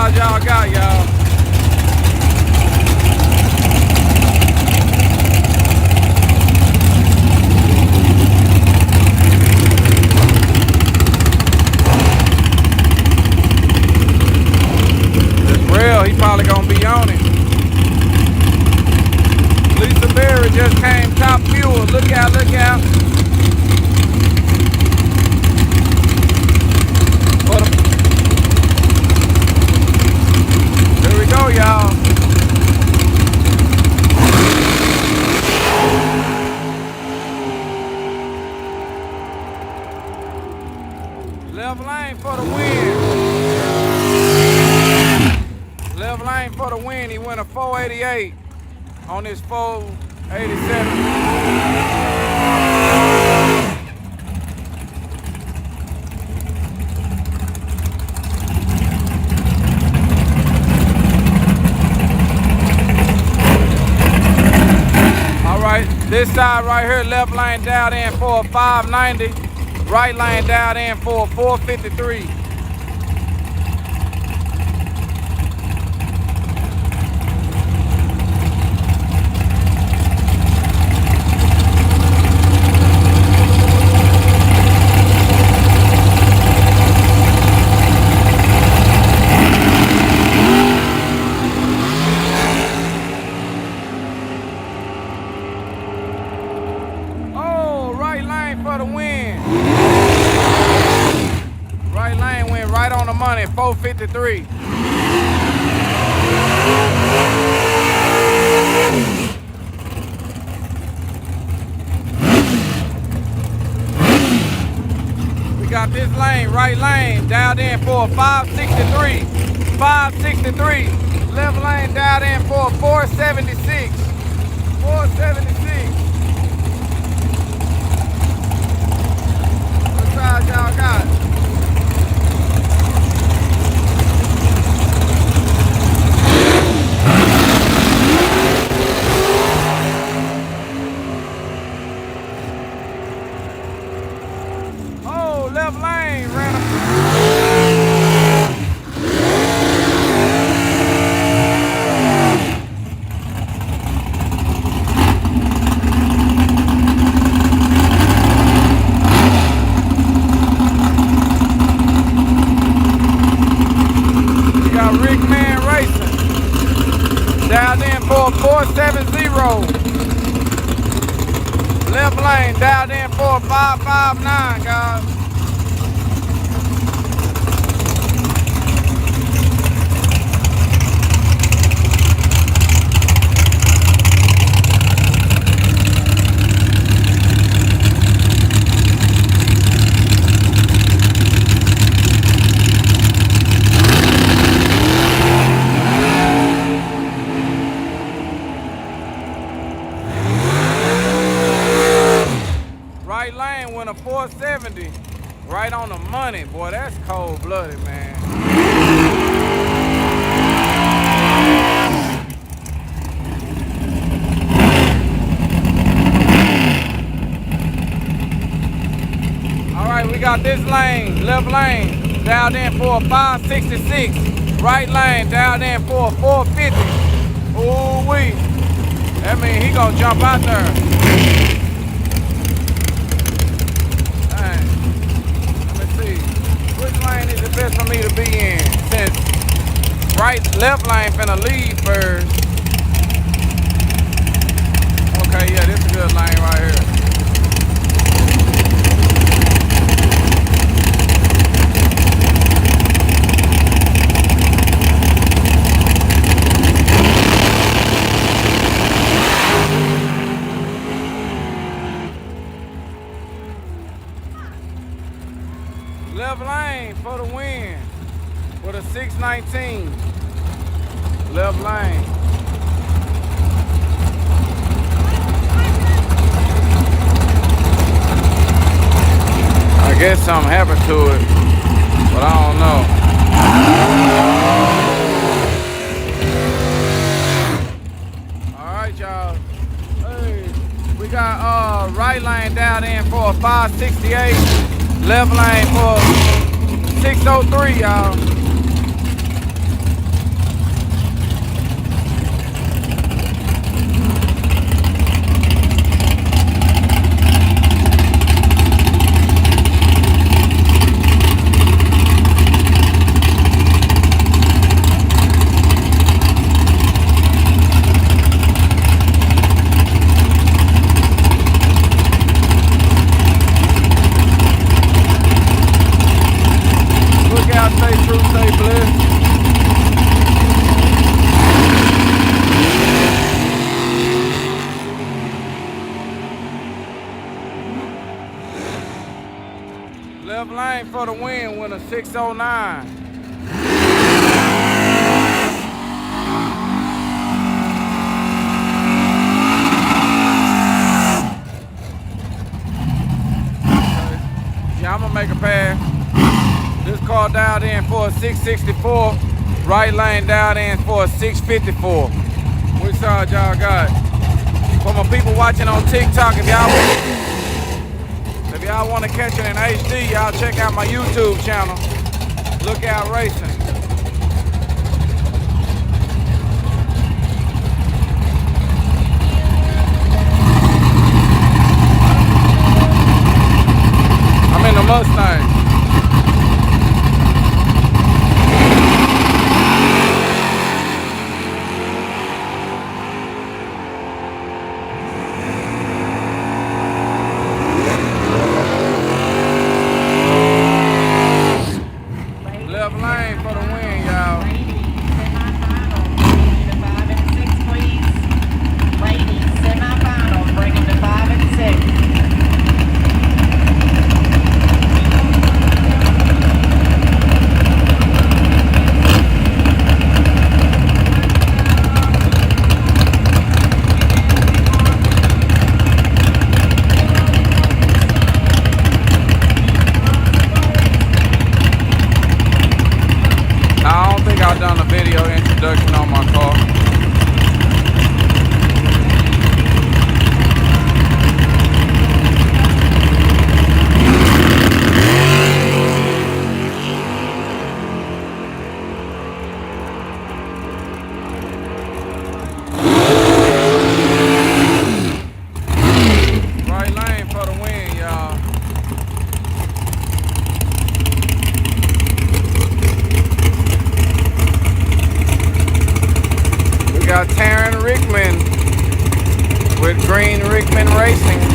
size y'all got, y'all? He probably gonna be on it. Lisa Berry just came top fuel. Look out, look out. There we go, y'all. Left lane for the win. Left lane for the win. He went a 488 on his 487. All right, this side right here, left lane dialed in for a 590. Right lane dialed in for a 453. For the win. Right lane went right on the money, 453. We got this lane, right lane, dialed in for a 563. 563. Left lane dialed in for a 476. 476. Y'all got. Oh, left lane ran dialed in for a 470. Left lane dialed in for a 559, guys. Right lane went a 470, right on the money. Boy, that's cold-blooded, man. All right, we got this lane, left lane, dialed in for a 566. Right lane, dialed in for a 450. Ooh-wee. That means he gonna jump out there. Lane is the best for me to be in, since left lane finna leave first. Okay, yeah, this is a good lane right here. Left lane for the win with a 619. Left lane. I guess something happened to it, but I don't know. All right, y'all. Hey, we got right lane dialed in for a 568. Left lane for 603, y'all. y'all stay true, stay blessed. Left lane for the win with a 609. Yeah, I'm gonna make a pass. This car dialed in for a 664. Right lane dialed in for a 654. Which side y'all got? For my people watching on TikTok, if y'all want to catch it in HD, y'all check out my YouTube channel. Lookout Racing. I'm in the Mustang. Left lane for the win, y'all. Ladies, semi-final, bring them to 5 and 6. I don't think I've done a video introduction on my car. Right lane for the win, y'all. We got Taryn Rickman with Green Rickman Racing.